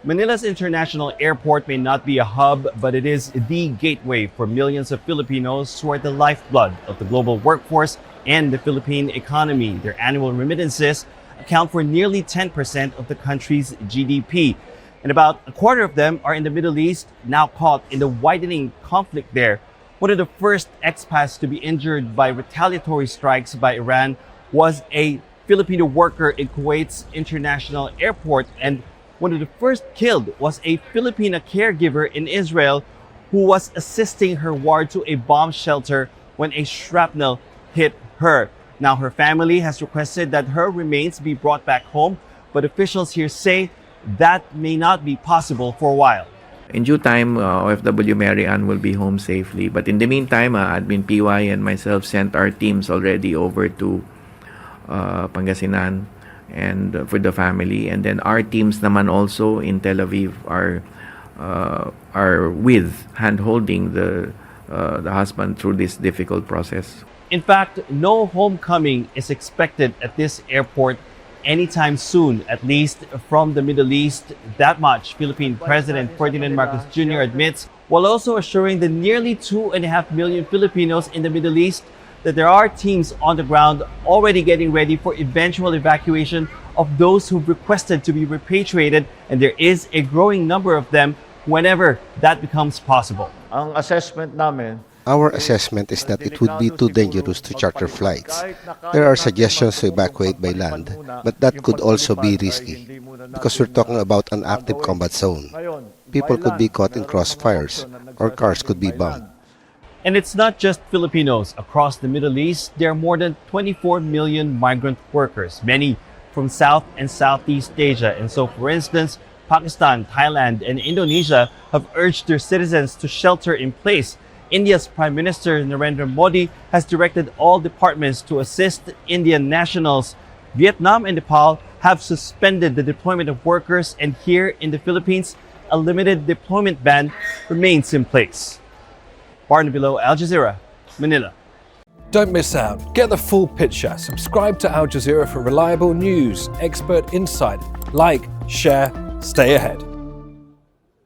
Manila's international airport may not be a hub, but it is the gateway for millions of Filipinos who are the lifeblood of the global workforce and the Philippine economy. Their annual remittances account for nearly 10% of the country's GDP. And about a quarter of them are in the Middle East, now caught in the widening conflict there. One of the first expats to be injured by retaliatory strikes by Iran was a Filipino worker in Kuwait's international airport, and one of the first killed was a Filipina caregiver in Israel who was assisting her ward to a bomb shelter when a shrapnel hit her. Now, her family has requested that her remains be brought back home, but officials here say that may not be possible for a while. In due time, OFW Mary Ann will be home safely. But in the meantime, Admin PY and myself sent our teams already over to Pangasinan and for the family. And then our teams naman also in Tel Aviv are with hand-holding the husband through this difficult process. In fact, no homecoming is expected at this airport anytime soon, at least from the Middle East. That much Philippine President Ferdinand Marcos Jr. admits, while also assuring the nearly 2.5 million Filipinos in the Middle East that there are teams on the ground already getting ready for eventual evacuation of those who've requested to be repatriated, and there is a growing number of them whenever that becomes possible. Ang assessment namin, Our assessment is that it would be too dangerous to charter flights. There are suggestions to evacuate by land, but that could also be risky because we're talking about an active combat zone. People could be caught in crossfires or cars could be bombed. And it's not just Filipinos. Across the Middle East, there are more than 24 million migrant workers, many from South and Southeast Asia. And so, for instance, Pakistan, Thailand, and Indonesia have urged their citizens to shelter in place. India's Prime Minister Narendra Modi has directed all departments to assist Indian nationals. Vietnam and Nepal have suspended the deployment of workers, and here in the Philippines, a limited deployment ban remains in place. Barnaby, Al Jazeera, Manila. Don't miss out. Get the full picture. Subscribe to Al Jazeera for reliable news, expert insight. Like, share, stay ahead.